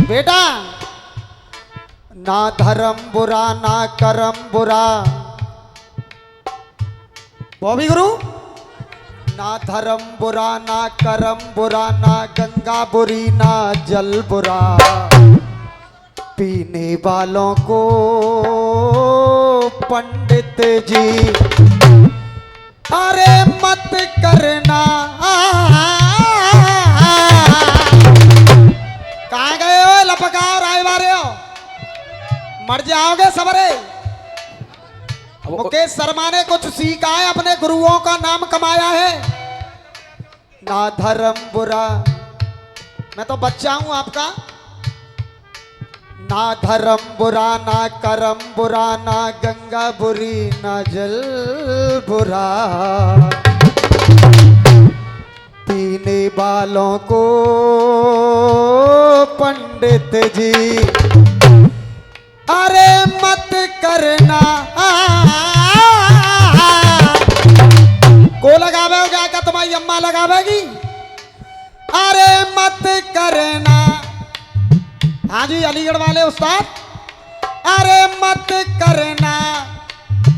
बेटा ना धर्म बुरा ना कर्म बुरा, बॉबी गुरु, ना धर्म बुरा ना कर्म बुरा, ना गंगा बुरी ना जल बुरा, पीने वालों को पंडित जी अरे मत करना। कहाँ गए हो लपका राय बारे हो, मर जाओगे सबरे। मुकेश शर्मा ने कुछ सीखा है, अपने गुरुओं का नाम कमाया है। ना धर्म बुरा, मैं तो बच्चा हूं आपका। ना धर्म बुरा ना कर्म बुरा, ना गंगा बुरी ना जल बुरा, पीने वालों को पंडित जी अरे मत करना। को लगावे हो क्या, तुम्हारी अम्मा लगावेगी? अरे मत करना। हाँ जी अलीगढ़ वाले उस्ताद, अरे मत करना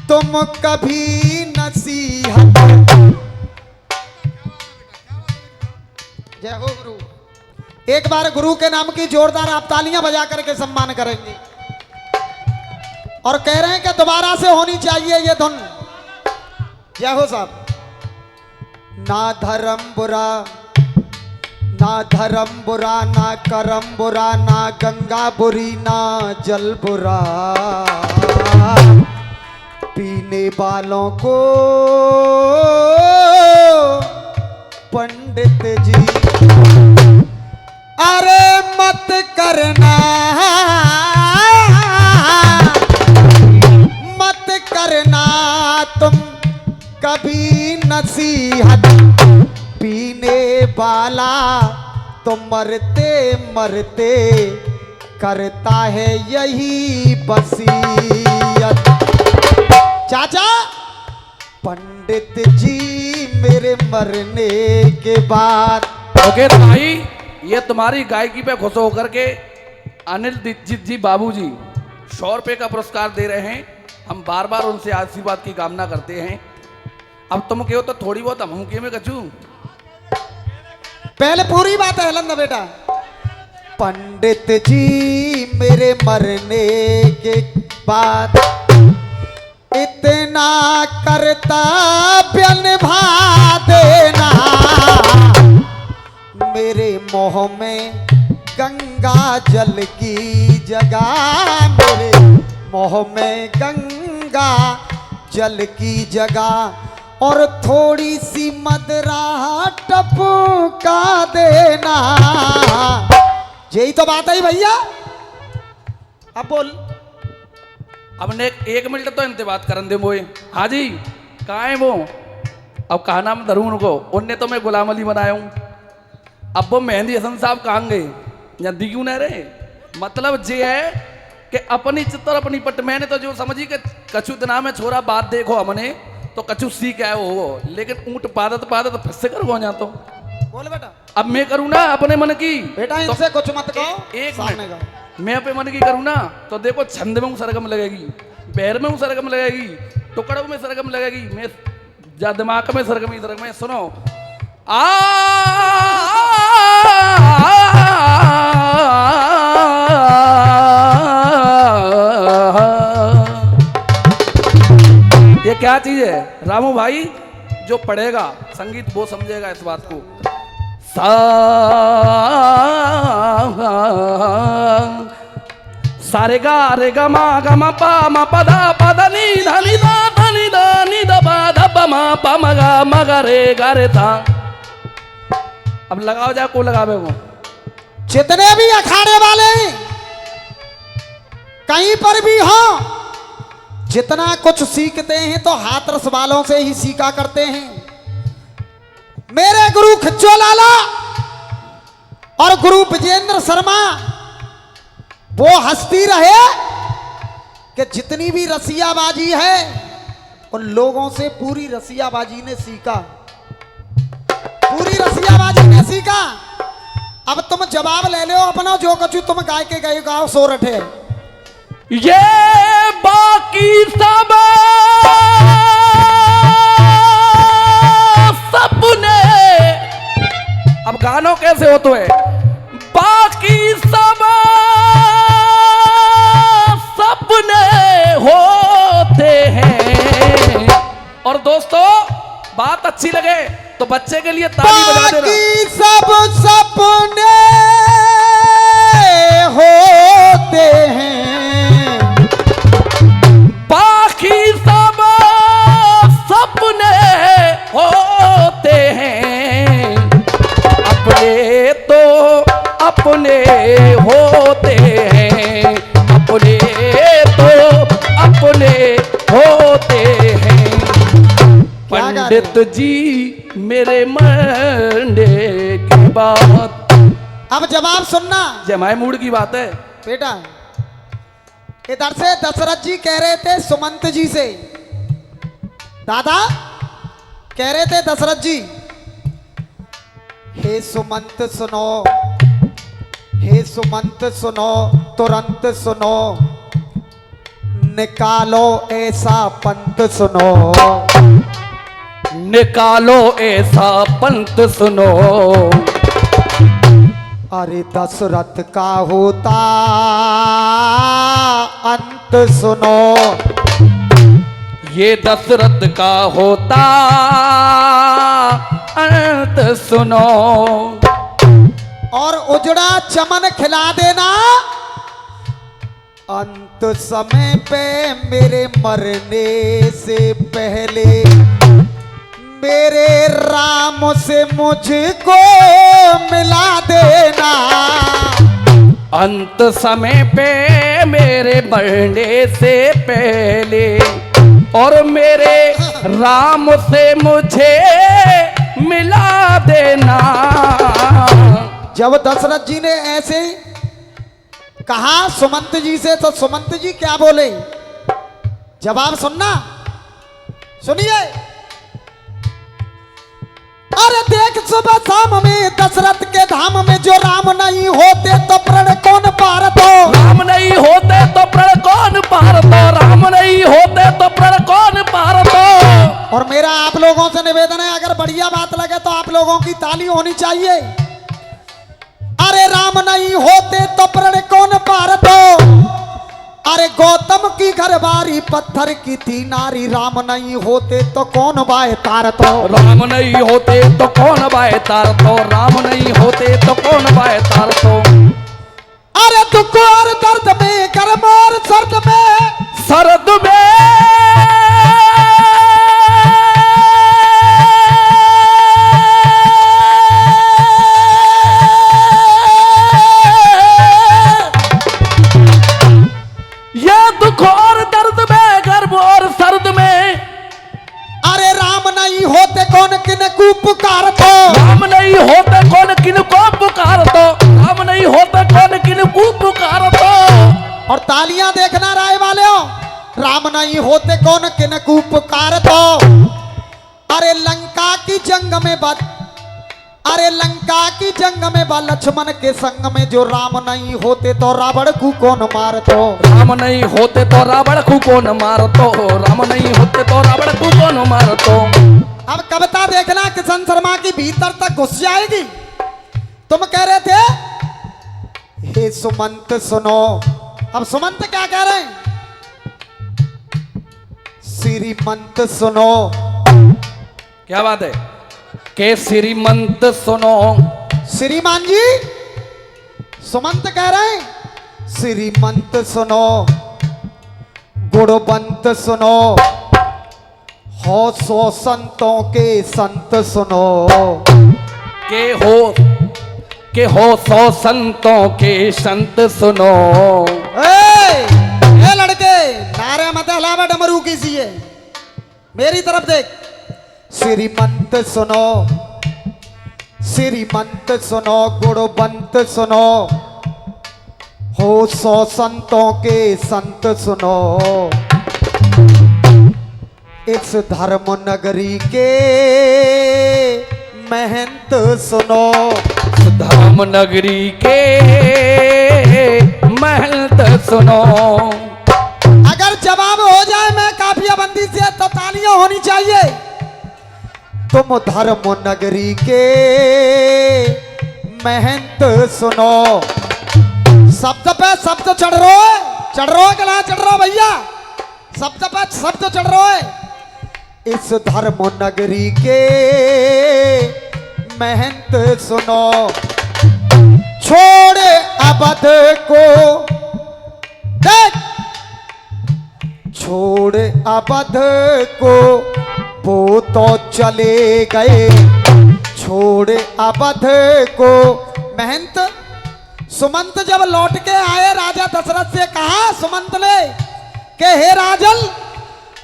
तुम कभी नसीहत। जय हो गुरु। एक बार गुरु के नाम की जोरदार आप तालियां बजा करके सम्मान करेंगे और कह रहे हैं कि दोबारा से होनी चाहिए ये धुन। जय हो साहब। ना धर्म बुरा ना धर्म बुरा ना कर्म बुरा, ना गंगा बुरी ना जल बुरा, पीने वालों को पंडित जी अरे मत करना। मत करना तुम कभी नसीहत, पीने वाला तो मरते मरते करता है यही वसीयत। चाचा पंडित जी मेरे मरने के बाद। ओके तो भाई ये तुम्हारी गायकी पे खुश होकर के अनिल दीक्षित जी बाबू जी 100 रुपये का पुरस्कार दे रहे हैं। हम बार बार उनसे आशीर्वाद की कामना करते हैं। अब तुम कहो तो थोड़ी बहुत हम के में कचू, पहले पूरी बात है लंदा बेटा। पंडित जी मेरे मरने के बाद इतना कर्तव्य निभा देना, मेरे मोह में गंगा जल की जगह, मेरे मोह में गंगा जल की जगह और थोड़ी सी मदरा टपका देना। यही तो बात है भैया। अब बोल। अब ने 1 मिनट तो इनसे बात करन दे मोए। हाँ जी कहाँ है वो? अब कहा नाम धरूं उनको, उनने तो मैं गुलाम अली बनाया हूँ। अब वो मेहंदी हसन साहब कहाँ गए या दिखू न रहे। मतलब ये है कि अपनी चित्तर अपनी पट, मैंने तो जो समझी कि कछु दिना में छोरा बात देखो हमने तो कछु सीख आए हो, लेकिन ऊंट पादत पादत फिर से करो जा तो बोल बेटा। अब मैं करूँ ना अपने मन की बेटा तो इनसे कुछ मत कहो। एक सामने मिनट का मैं अपने मन की करूँ ना तो देखो छंद में सरगम लगेगी, पैर में सरगम लगेगी, टुकड़ों में सरगम लगेगी, मैं जा दिमाग में सरगम ही सरगम है। सुनो ये क्या चीज है रामू भाई? जो पढ़ेगा संगीत वो समझेगा इस बात को। सा सारे गा रे गा मा गा मा पा मा पा धा पा धा नी धा नी धा धा नी धा नी धा पा धा पा मा गा रे गा रे था। अब लगाओ जा को लगावे वो। जितने भी अखाड़े वाले कहीं पर भी हो, जितना कुछ सीखते हैं तो हाथरस वालों से ही सीखा करते हैं। मेरे गुरु खिच्चो लाला और गुरु विजेंद्र शर्मा वो हस्ती रहे कि जितनी भी रसियाबाजी है उन लोगों से पूरी रसियाबाजी ने सीखा, पूरी रसियाबाजी ने सीखा। अब तुम जवाब ले लो अपना, जो कछु तुम गाय के गए गाओ सो रठे। ये बाकी सब सपने, अब गानों कैसे होते हैं, बाकी सब सपने होते हैं। और दोस्तों बात अच्छी लगे तो बच्चे के लिए ताली बजा देना। बाकी सब सपने होते हैं, बाकी सब सपने होते हैं, अपने तो अपने होते हैं, अपने तो अपने होते हैं। पंडित जी मेरे मरने की बात, अब जवाब सुनना। जमाए मूड की बात है बेटा इधर से दशरथ जी कह रहे थे सुमंत जी से, दादा कह रहे थे दशरथ जी, हे सुमंत सुनो, हे सुमंत सुनो, तुरंत सुनो, निकालो ऐसा पंथ सुनो, निकालो ऐसा पंथ सुनो। अरे दशरथ का होता अंत सुनो, ये दशरथ का होता अंत सुनो। और उजड़ा चमन खिला देना, अंत समय पे मेरे मरने से पहले मेरे राम से मुझको मिला देना। अंत समय पे मेरे मरने से पहले और मेरे राम से मुझे मिला देना। जब दशरथ जी ने ऐसे कहा सुमंत जी से, तो सुमंत जी क्या बोले, जवाब सुनना, सुनिए। अरे देख सुबह शाम में दशरथ के धाम में जो राम नहीं होते तो प्रण कौन पारत हो, राम नहीं होते तो प्रण कौन पारत हो, राम नहीं होते तो प्रण कौन पारत हो। और मेरा आप लोगों से निवेदन है, अगर बढ़िया बात लगे तो आप लोगों की ताली होनी चाहिए। अरे राम नहीं होते तो प्रण कौन पारत हो, अरे गौतम की घरवारी पत्थर की थी नारी, राम नहीं होते तो कौन बाय तारत हो, राम नहीं होते तो कौन बाय तारत हो, राम नहीं होते तो कौन बाय तारत हो। अरे दुख और दर्द में, गर्म और सर्द में, सरद में दुख और दर्द में, गर्भ और सर्द में, अरे राम नहीं होते कौन किन को पुकारत हो, राम नहीं होते कौन किन को पुकारत हो, राम नहीं होते कौन किन को पुकारत हो। और तालियां देखना राय वाले हो, राम नहीं होते कौन किन को पुकारत हो। अरे लंका की जंग में बद, अरे लंका की जंग में बा लक्ष्मण के संग में, जो राम नहीं होते तो रावण को कौन मारत हो, राम नहीं होते तो रावण को कौन मारत हो, राम नहीं होते तो रावण को कौन मारत हो। अब कविता देखना किशन शर्मा की भीतर तक घुस जाएगी। तुम कह रहे थे हे सुमंत सुनो, अब सुमंत क्या कह रहे हैं, श्रीमंत सुनो। क्या बात है के श्रीमंत सुनो, श्रीमान जी सुमंत कह रहे हैं श्रीमंत सुनो, गुणवंत सुनो, हो सो संतों के संत सुनो, के हो सौ संतों के संत सुनो। ए लड़के नारे मत हलावा डमरू कीजिए, मेरी तरफ देख। श्रीमंत सुनो, श्रीमंत सुनो, गुणवंत सुनो, हो सौ संतों के संत सुनो, इस धर्म नगरी के महंत सुनो, धाम नगरी के महल तो सुनो। अगर जवाब हो जाए मैं काफिया बंदी से तो तालियां होनी चाहिए। तुम धर्म नगरी के महंत सुनो। शब्द पे शब्द चढ़ रहे हो, चढ़ रहे हो कि ना चढ़ रहे हो भैया? शब्द पे शब्द चढ़ रहे हो। इस धर्म नगरी के महंत सुनो। छोड़ अवध को देख, छोड़ अवध को वो तो चले गए। छोड़ अवध को। महंत सुमंत जब लौट के आए राजा दशरथ से कहा सुमंत ने कि हे राजन,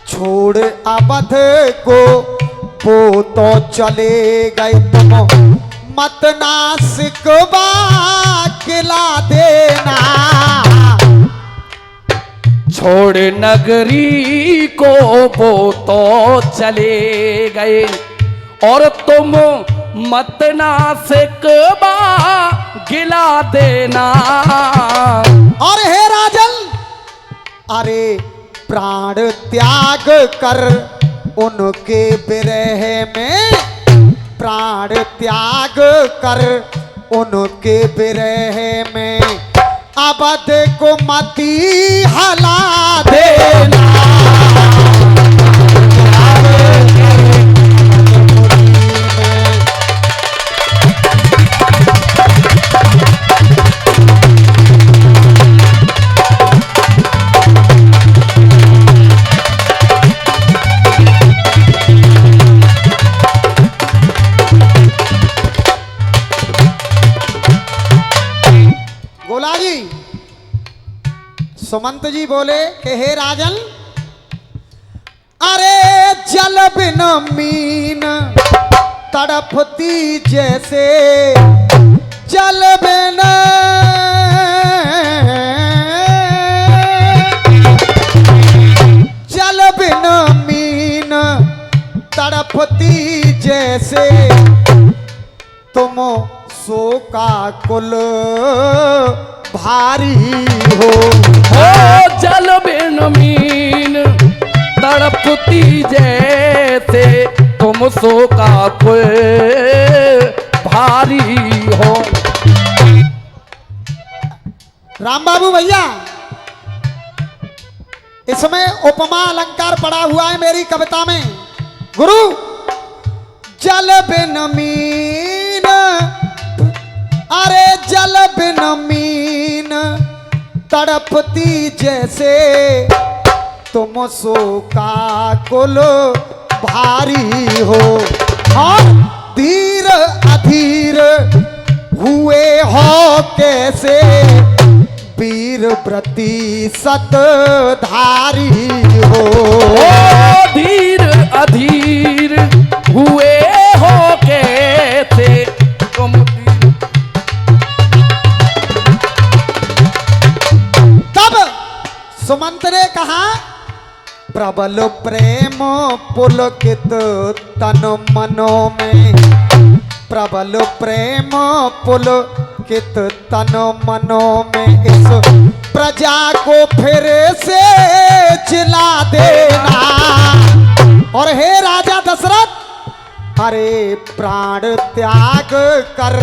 छोड़ अवध को वो तो चले गए। तुम मत नासिकवा खिला देना। छोड़ नगरी को वो तो चले गए और तुम मत नासिकवा गिला देना। और हे राजन, अरे प्राण त्याग कर उनके विरह में, प्राण त्याग कर उनके विरह में अवध को मती हला देना। गोला जी, सुमंत जी बोले कि हे राजन, अरे जल बिन मीन तड़पती जैसे, जल बिन जल बिन मीन तड़पती जैसे तुम शोका कुल भारी हो। ओ जल बिन मीन तड़पती जैसे तुम शोका कुल भारी हो। राम बाबू भैया, इसमें उपमा अलंकार पड़ा हुआ है मेरी कविता में। गुरु, जल बिन मीन, अरे जल बिन मीन तड़पती जैसे तुम शोका कुल भारी हो। और धीर अधीर हुए हो कैसे वीर प्रतिशत धारी हो। ओ धीर अधीर हुए हो कैसे तुम। तब सुमंत ने कहा, प्रबल प्रेम पुलकित तन मनो में, प्रबल प्रेम पुलकित तन मनो में इस प्रजा को फिर से जिला देना। और हे राजा दशरथ, अरे प्राण त्याग कर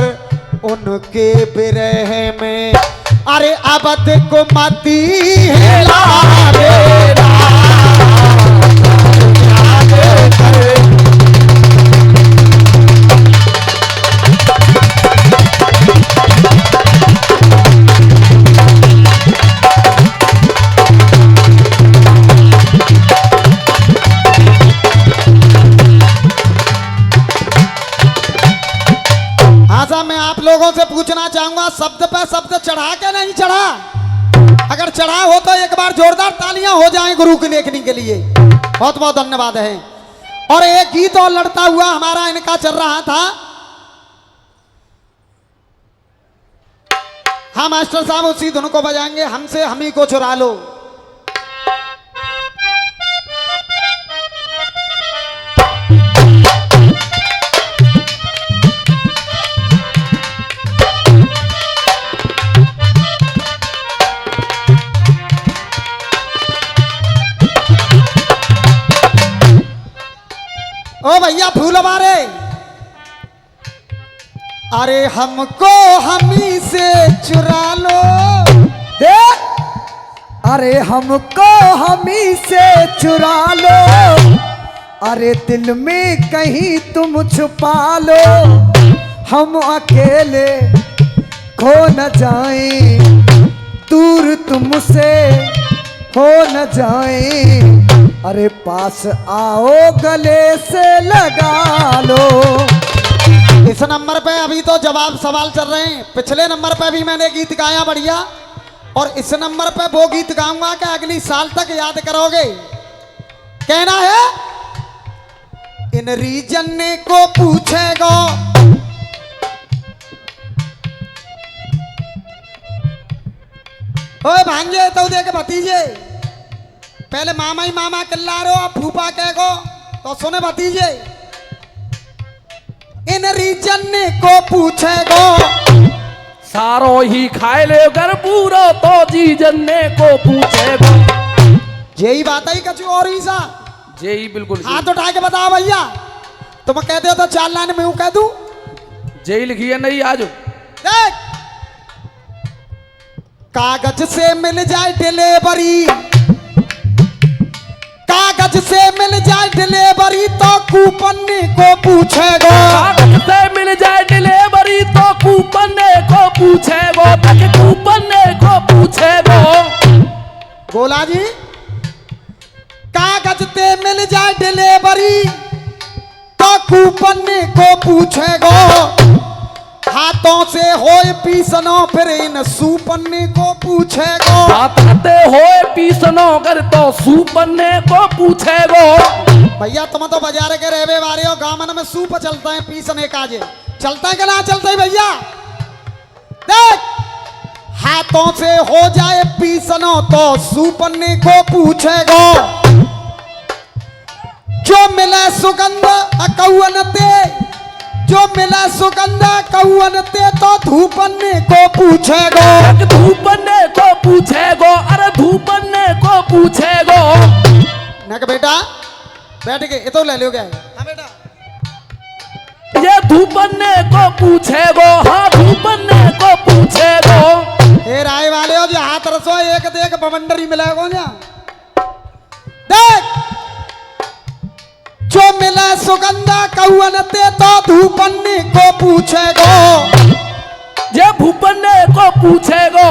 उनके विरह में, अरे अवध को मती हिला देना। त्याग कर मैं आप लोगों से पूछना चाहूंगा, शब्द पे शब्द चढ़ा के नहीं चढ़ा? अगर चढ़ा हो तो एक बार जोरदार तालियां हो जाएं गुरु की लेखनी के लिए। बहुत बहुत धन्यवाद है। और एक गीत और लड़ता हुआ हमारा इनका चल रहा था। हाँ मास्टर साहब, उसी धुन को बजाएंगे, हमसे हम ही को चुरा लो। भैया फूल मारे। अरे हमको हमी से चुरा लो, देख, अरे हमको हमी से चुरा लो, अरे दिल में कहीं तुम छुपा लो, हम अकेले खो न जाएं, दूर तुमसे हो न जाएं, अरे पास आओ गले से लगा लो। इस नंबर पे अभी तो जवाब सवाल चल रहे हैं। पिछले नंबर पे भी मैंने गीत गाया बढ़िया, और इस नंबर पे वो गीत गाऊंगा कि अगली साल तक याद करोगे। कहना है, इन रीजन ने को पूछेगा, ओए भांजे तो देख भतीजे, पहले मामा ही मामा किल्ला रहे हो, अब फूफा कह गो तो सुने भतीजे। इन रीजन ने को पूछेगा, सारो ही खाए ले घर पूरा तो जी जन्ने को पूछेगा। यही बात है कछु और ही सा। यही बिल्कुल हाथ उठा के बताओ भैया, तुम कहते हो तो 4 लाइन में हूं कह दूं। यही लिखी है नहीं आज। देख, कागज से मिल जाए डिलीवरी, कागज से मिल जाए डिलीवरी तो कूपन को पूछेगा, कागज से मिल जाए डिलीवरी तो कूपन को पूछेगा, तक कूपन को पूछेगा। गोला जी, कागज से मिल जाए डिलीवरी तो कूपन को पूछेगा, हाथों से होए पीसनो फिर इन सूपन्ने को पूछेगा, हाथे होए पीसनो कर तो सूपन्ने को पूछेगा। भैया तुम तो बाजार के रहवे वाले हो, गामन में सूप चलता है पीसने काजे, चलता है कि ना चलता है भैया। देख, हाथों से हो जाए पीसनो तो सूपन्ने को पूछेगा, जो मिले सुगंध कौवन ते, जो मिला सुगंधा कौवन ते तो धूपन्ने को पूछेगा, धूपन्ने को पूछेगा, अरे धूपन्ने को पूछेगा। नक बेटा बैठ के ये तो ले लो क्या। हाँ बेटा, ये धूपन्ने को पूछेगा, हाँ धूपन्ने को पूछेगा। ये राय वाले हो जो हाथ रसो एक देख बवंडरी मिलेगा ना। देख, जो मिला सुगंधा कौवन ते तो धूपन्ने को पूछेगा, ये भूपन्ने को पूछेगा,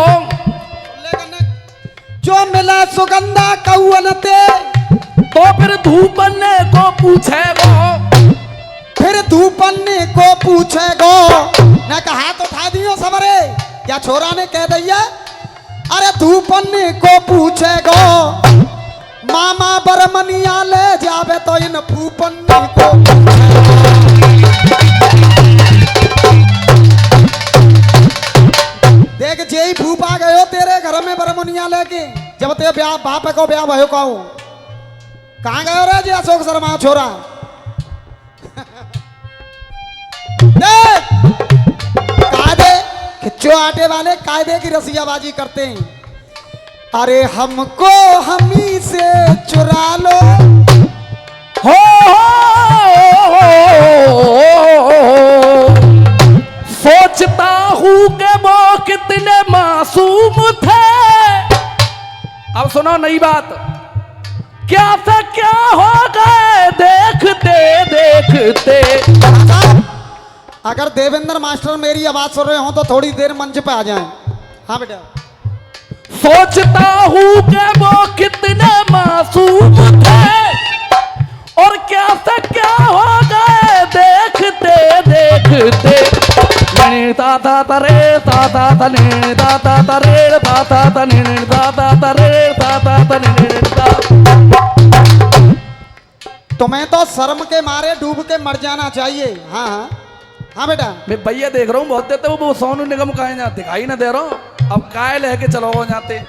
जो मिला सुगंधा कौवन ते तो फिर धूपन्ने को पूछेगा, फिर धूपन्ने को पूछेगा। न कहा तो उठा दियो सबरे, क्या छोरा ने कह दिया, अरे धूपन्ने को पूछेगा, मामा बरमनिया ले जावे तो इन फूपन्ने को देख, जेही फूफा गयो तेरे घर में बरमनिया लेके, जब ते ब्याह बाप को ब्याह भयो कहूं, कहाँ गयो रे जी अशोक शर्मा छोरा। देख, कायदे खिच्चो आटे वाले कायदे की रसियाबाजी करते हैं। अरे हमको हमी से चुरा लो, हो सोचता हूँ कि वो कितने मासूम थे। अब सुनो नई बात, क्या से क्या हो गए देखते देखते। अगर देवेंद्र मास्टर मेरी आवाज सुन रहे हो तो थोड़ी देर मंच पे आ जाएं। हाँ बेटा, सोचता हूँ कि वो कितने मासूम थे, और क्या से क्या हो गए देखते देखते। ताता तरे ताता तने ताता तरे ताता तने ताता तरे ताता तने। तुम्हें तो शर्म के मारे डूब के मर जाना चाहिए। हाँ हाँ हाँ बेटा, मैं भैया देख रहा हूँ बहुत देते वो सोनू निगम काहे ना दिखाई ना दे रहा हूँ। अब काय लेके चलो जाते,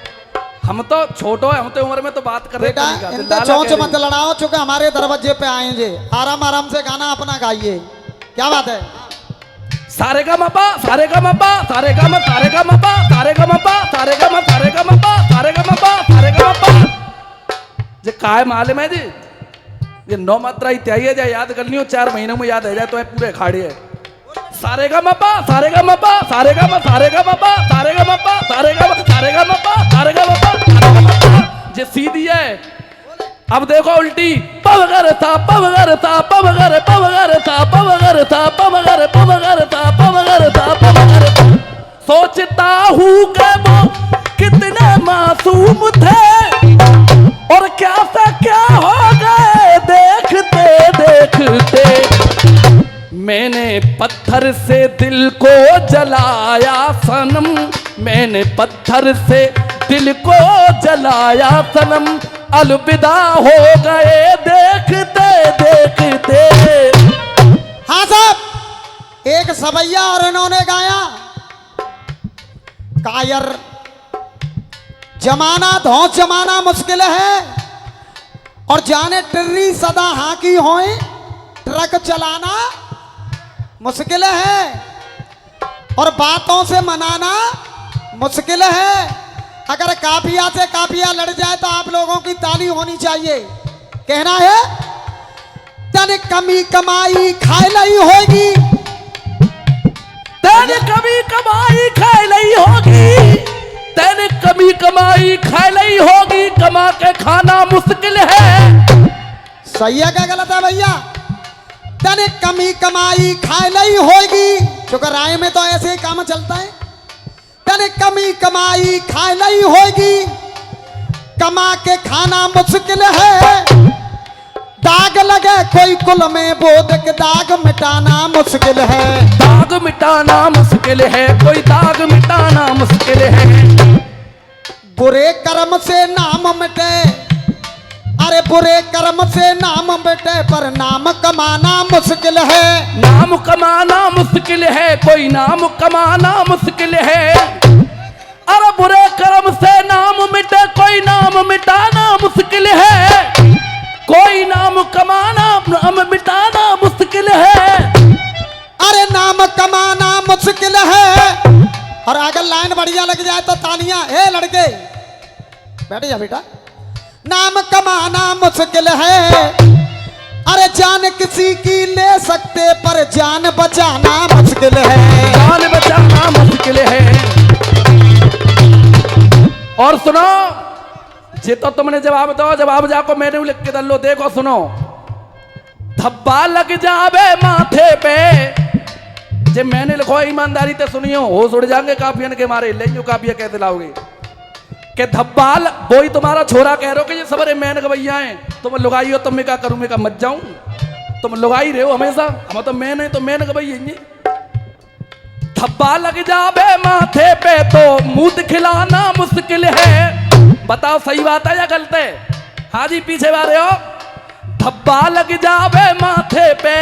हम तो छोटो है, हम तो उम्र में तो बात कर रहे बेटा इनका चौंच मत लड़ाओ, चूंकि हमारे दरवाजे पे आएंगे। आराम आराम से गाना अपना गाइए। क्या बात है? सारे का मपा सारे का मपा सारे का मपा सारे का मपा सारे का मपा सारे का मपा सारे का मपा सारे का मपा सारे का मपा। जे काय मालूम है जी, ये 9 मात्रा ही चाहिए जाए याद कर लियो, 4 महीनों में याद आ जाए तो है पूरे अखाड़े है। सारे गा मपा सारे गा मपा सारे गा मपा सारे गा मपा सारे गा मपा सारे गा मपा सारे गा मपा सारे गा मपा। ये सीधी है। अब देखो उल्टी पवगर था पवगर था पवगर पवगर था पवगर था पवगर पवगर था पवगर था पवगर। सोचता हूँ कि वो कितने मासूम थे और क्या सा क्या हो गए देखते देखते। मैंने पत्थर से दिल को जलाया सनम, मैंने पत्थर से दिल को जलाया सनम, अलविदा हो गए देखते देखते। हाँ साहब, एक सवैया और इन्होंने गाया कायर जमाना धौस जमाना मुश्किल है और जाने टिर्री सदा हाँ की होए ट्रक चलाना मुश्किल है और बातों से मनाना मुश्किल है। अगर काफिया से काफिया लड़ जाए तो आप लोगों की ताली होनी चाहिए। कहना है तन कमी कमाई खाए नहीं होगी, तेने कभी कमाई खाए नहीं होगी, तेने कभी कमाई खाए नहीं होगी, कमा के खाना मुश्किल है। सही है क्या गलत है भैया? तने कमी कमाई खाए नहीं होगी, क्योंकि राय में तो ऐसे ही काम चलता है। तने कमी कमाई खाए नहीं होगी, कमा के खाना मुश्किल है। दाग लगे कोई कुल में बोध के दाग मिटाना मुश्किल है। दाग मिटाना मुश्किल है, कोई दाग मिटाना मुश्किल है। बुरे कर्म से नाम मिटे, अरे बुरे कर्म से नाम मिटे पर नाम कमाना मुश्किल है। नाम कमाना मुश्किल है, कोई नाम कमाना मुश्किल है। अरे बुरे कर्म से नाम मिटे, कोई नाम मिटाना मुश्किल है। कोई नाम कमाना नाम मिटाना मुश्किल है। अरे नाम कमाना मुश्किल है। और अगर लाइन बढ़िया लग जाए तो तालियां। हे लड़के बैठ जा बेटा। नाम कमाना मुश्किल है, अरे जान किसी की ले सकते पर जान बचाना मुश्किल है। जान बचाना मुश्किल है। और सुनो, जे तो तुमने जवाब दो, जवाब जाको मैंने लिख के दलो। देखो सुनो, धब्बा लग जावे माथे पे, जे मैंने लिखो ईमानदारी ते सुनियो, होश उड़ जाएंगे काफियन के मारे। ले काफिया कैसे लाओगे के धब्बा बोई तुम्हारा छोरा कह रहे हो कि ये सबरे मैन गवैया हैं, तुम लुगाई हो, तुम मैं क्या करूं, मैं क्या मत जाऊं। तुम लुगाई रहे हो हमेशा, हम तो मैन है तो मैन गवैया हैं। धब्बा लग जावे माथे पे तो मुंह दिखलाना मुश्किल है। बताओ सही बात है या गलत है? हाँ जी पीछे वाले हो। धब्बा लग जावे माथे पे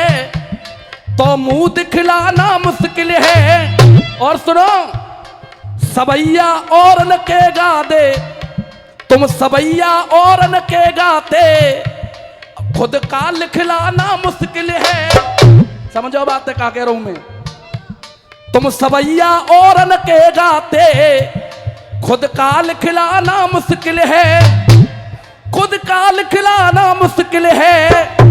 तो मुंह दिखलाना मुश्किल है। और सुनो, सबैया और न के गाते, तुम सबैया और न के गाते, खुद का लिखलाना मुश्किल है। समझो बात है क्या कह रहा हूं मैं। तुम सबैया और न के गाते, खुद का लिखलाना मुश्किल है। खुद का लिखलाना मुश्किल है।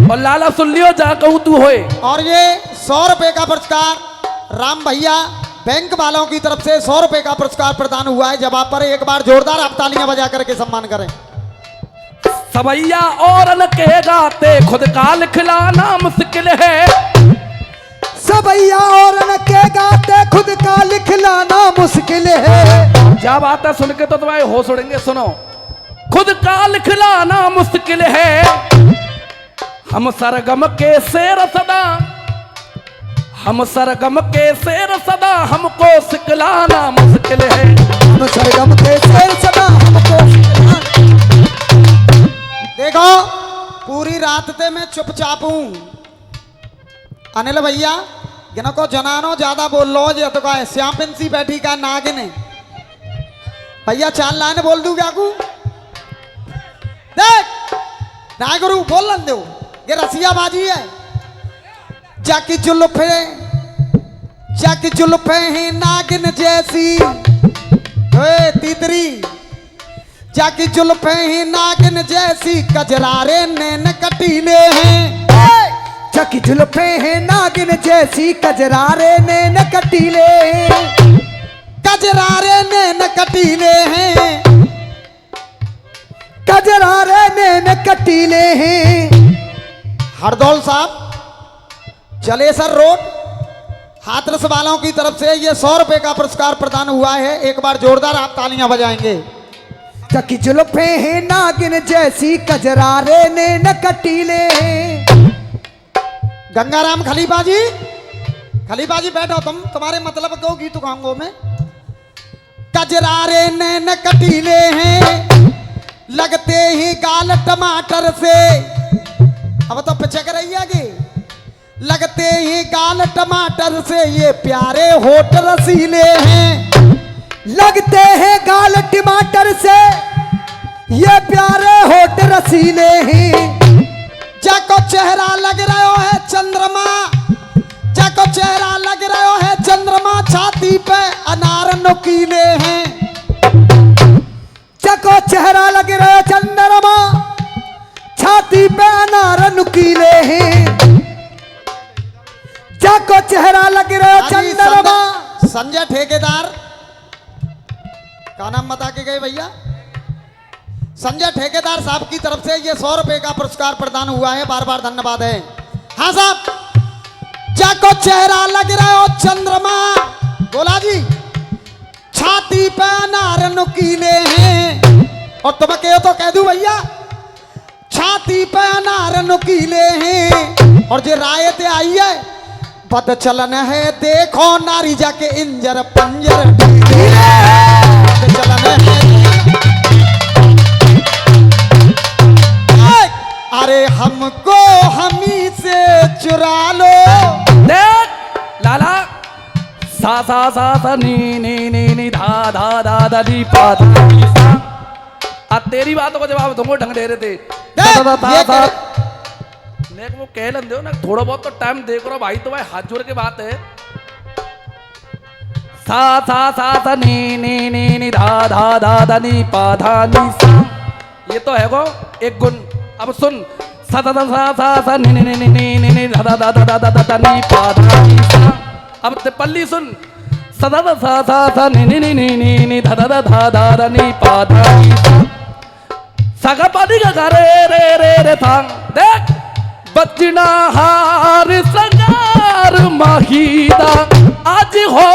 और लाला सुन लियो जा कहूं तू होए। और ये 100 रुपए का पुरस्कार राम भैया बैंक वालों की तरफ से 100 रुपए का पुरस्कार प्रदान हुआ है। जब आप पर एक बार जोरदार आप तालियां बजा करके सम्मान करें। सबैया और न के गाते, खुद का लिखलाना मुश्किल है। सबैया और न के गाते, खुद का लिखलाना मुश्किल है। जब आता सुन के तो तुम्हारे होश उड़ेंगे। सुनो, खुद का लिखलाना मुश्किल है। हम सरगम के शेर सदा, हम सरगम के शेर सदा, हमको सिखलाना मुश्किल है। हम सरगम के शेर सदा, हमको देखो पूरी रात ते मैं चुपचाप हूं। अनिल भैया गिनको जनानो ज्यादा बोल लो जे तो का श्याम पिंसी बैठी का नागिन भैया 4 लाइन बोल दूं क्या कू? देख ना गुरु बोल लन दो, ये रसियाबाजी है। जाकी जुल्फे हैं नागिन जैसी, ओए तीतरी जाकी जुल्फे ही नागिन जैसी कजरारे नैन कटीले हैं। चकी जुल्फे हैं नागिन जैसी कजरारे नैन कटीले हैं। कजरारे नैन कटीले हैं। कजरारे नैन कटीले हैं। हरदौल साहब जलेसर रोड हाथरस वालों की तरफ से ये 100 रुपए का पुरस्कार प्रदान हुआ है। एक बार जोरदार आप तालियां बजाएंगे। चकी जुल्फे हैं नागिन जैसी कजरारे नैन कटीले हैं। गंगाराम खलीफा जी बैठो, तुम्हारे मतलब को गीत गाऊंगा मैं। कजरारे नैन कटीले हैं, लगते ही गाल टमाटर से। अब तो पिचक रही है कि लगते ही गाल टमाटर से ये प्यारे होठ रसीले हैं। लगते हैं गाल टमाटर से ये प्यारे होठ रसीले हैं। जाको चेहरा लग रहा है चंद्रमा, जाको चेहरा लग रहा है चंद्रमा, छाती पे अनार नुकीले हैं। जाको चेहरा लग रहा है चंद्रमा, छाती पे अनार नुकीले हैं। जाको चेहरा लग रहा है चंद्रमा। संजय ठेकेदार का नाम बता के गए भैया। संजय ठेकेदार साहब की तरफ से ये 100 रुपए का पुरस्कार प्रदान हुआ है। बार बार धन्यवाद है। हाँ साहब, जाको चेहरा लग रहा हो चंद्रमा, बोला जी, छाती पे अनार नुकीले हैं। और तुम कहो तो कह दूं भैया, छाती पे अनार नुकीले हैं। और जो रायत आई है, पद चलन है देखो नारी जाके इंजर पंजर ढीले। पद चलन है अरे हमको हमी से चुरा लो। देख लाला, सा सा सा सा नी धा धा धा धा नी पा धा नी सा। अब तेरी बातों का जवाब तुमको ढंग दे रहे थे। नेक वो कह लेंदे हो ना, थोड़ा बहुत तो टाइम देख रहा भाई। तो भाई हाथ जोड़ के बात है। सा सा सा सा नी धा धा धा धा नी पा धा नी सा। ये तो है वो एक गुण। अब सुन, सा सा सा सा सा नी धा धा धा धा धा धा नी पा धा नी सा। अब ते पल्ली सुन, सा सा सा सा सा नी धा धा धा धा धा धा नी पा धा नी सा। सगा पानी का रे रे रे रे थांग। देख बचना हार संगार माहीदा, आज हो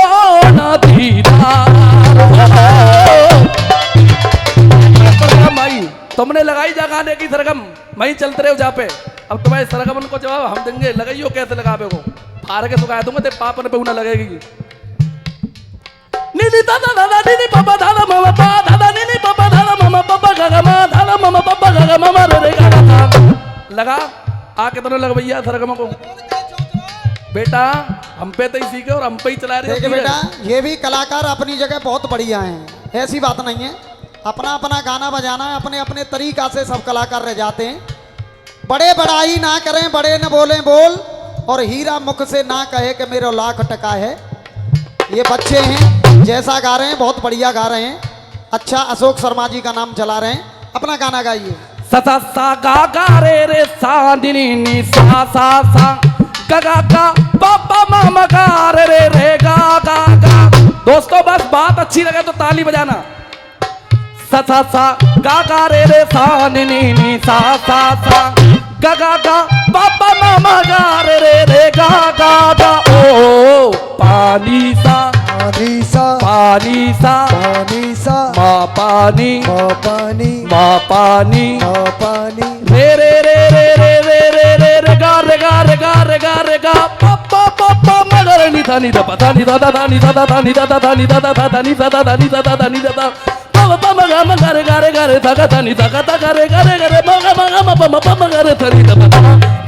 ना धीरा। माई तुमने लगाई जा गाने की सरगम, वहीं चलते रहे जा पे। अब तुम्हारे सरगम को जवाब हम देंगे। लगाइयो कैसे लगावे को, फाड़ के सुखा दूंगा। तेरे पापन पे उना लगेगी। नीली दादा दादा नीली पापा दादा मामा पा दादा नीली पापा दादा मामा पापा गागा मा दादा मामा पापा गागा मामा रे गागा था। लगा आके तो लग भैया सरगम को। बेटा हम पे तो ही सीखे और हम पे ही चला रहे। देखिए बेटा, ये भी कलाकार अपनी जगह बहुत बढ़िया हैं, ऐसी बात नहीं है। अपना अपना गाना बजाना है, अपने अपने तरीका से सब कलाकार रह जाते हैं। बड़े बड़ाई ना करें, बड़े न बोलें बोल, और हीरा मुख से ना कहे कि मेरा लाख टका है। ये बच्चे हैं, जैसा गा रहे हैं बहुत बढ़िया गा रहे हैं। अच्छा, अशोक शर्मा जी का नाम चला रहे हैं। अपना गाना गाइए। सा सा सा गा गा रे रे सा नी नी सा सा सा गा गा गा पापा मामा गा रे रे रे गा गा गा। दोस्तों बस बात अच्छी लगे तो ताली बजाना। सा सा सा गा गा रे रे सा नी नी सा सा सा गा गा गा पापा मामा गा रे रे रे गा गा गा। ओ पानी सा पानी सा पानी सा पानी सा माँ पानी पानी माँ पानी पानी रे रे रे रे रे रे रे रे रे गा रे गा रे गा रे गा रे गा पापा पापा मगर नी था नी दा पता नी दा दा नी दा दा नी दा दा नी दा दा नी दा दा नी दा दा नी दा दा पापा मगा मगा रे गा रे गा रे था गा नी था गा रे गा रे गा रे मगा मगा पापा पापा मगा रे था नी दा पता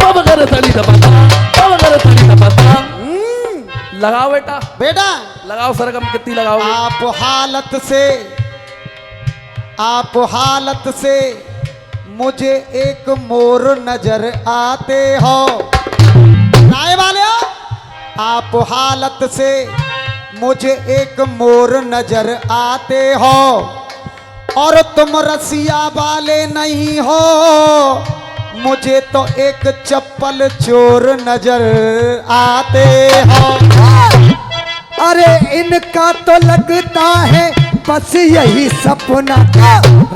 पापा गा रे था नी दा पता पापा गा रे था नी दा पता। लगाओ बेटा, बेटा लगाओ सरगम। कितनी लगाओ? आप हालत से मुझे एक मोर नजर आते हो। राय वाले हो, आप हालत से मुझे एक मोर नजर आते हो। और तुम रसिया वाले नहीं हो, मुझे तो एक चप्पल चोर नजर आते हो। अरे इनका तो लगता है बस यही सपना,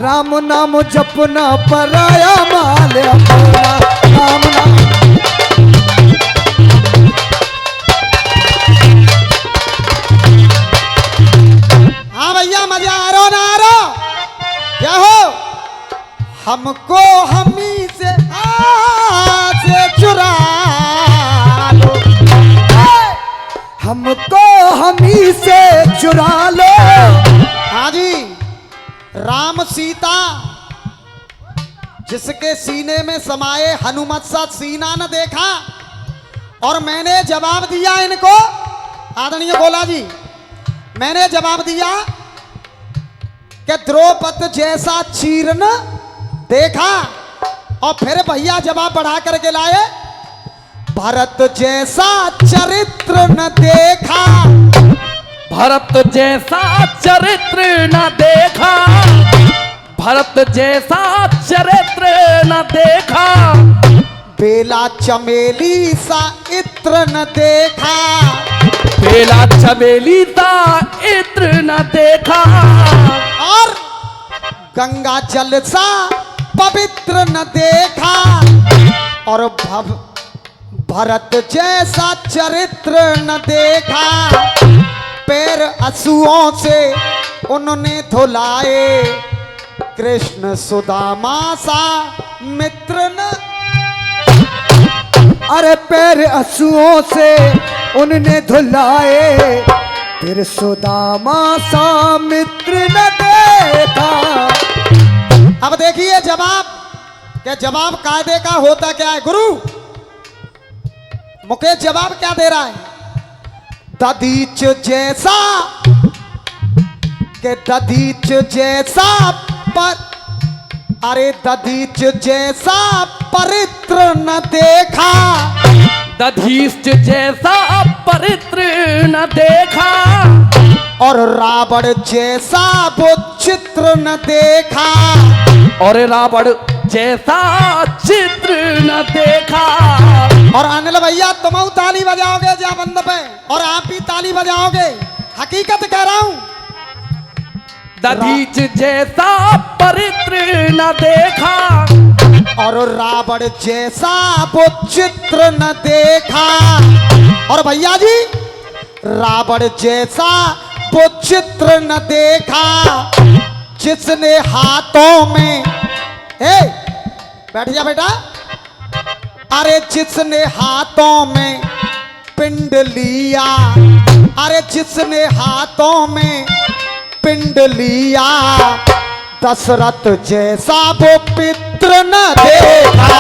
राम नाम जपना पराया माल अपना, राम नाम। हाँ भैया, मजा आ रहा ना आ रहा? क्या हो? हमको हमी से चुरा लो, हमको हमी से चुरा लो। हाँ जी, राम सीता जिसके सीने में समाये हनुमत सा सीना न देखा। और मैंने जवाब दिया इनको, आदरणीय गोला जी, मैंने जवाब दिया कि द्रौपद जैसा चीर न देखा। और फिर भैया जवाब बढ़ा करके लाए, भरत जैसा चरित्र न देखा। भरत जैसा चरित्र न देखा, भरत जैसा चरित्र न देखा। बेला चमेली सा इत्र न देखा, बेला चमेली सा इत्र न देखा। और गंगा जल सा पवित्र न देखा। और भरत जैसा चरित्र न देखा। पैर असुओं से उन्होंने धुलाए, कृष्ण सुदामा सा मित्र न। अरे पैर असुओं से उनने धुलाए, फिर सुदामा सा मित्र न देखा। अब देखिए जवाब, क्या जवाब कायदे का होता क्या है गुरु? मुकेश जवाब क्या दे रहा है? दधीच जैसा, के दधीच जैसा पर, अरे दधीच जैसा परित्र न देखा। दधीच जैसा परित्र न देखा। और रावण जैसा वो चित्र न देखा। और रावण जैसा चित्र न देखा। और अनिल भैया तुम ताली बजाओगे जा बंद पे, और आप भी ताली बजाओगे, हकीकत कह रहा हूं। दधीच जैसा परित्र न देखा। और रावण जैसा वो चित्र न देखा। और भैया जी, रावण जैसा वो चित्र न देखा, जिसने हाथों में, बैठ जा बेटा, अरे जिसने हाथों में पिंड लिया, अरे जिसने हाथों में पिंड लिया, दशरथ जैसा वो पित्र न देखा।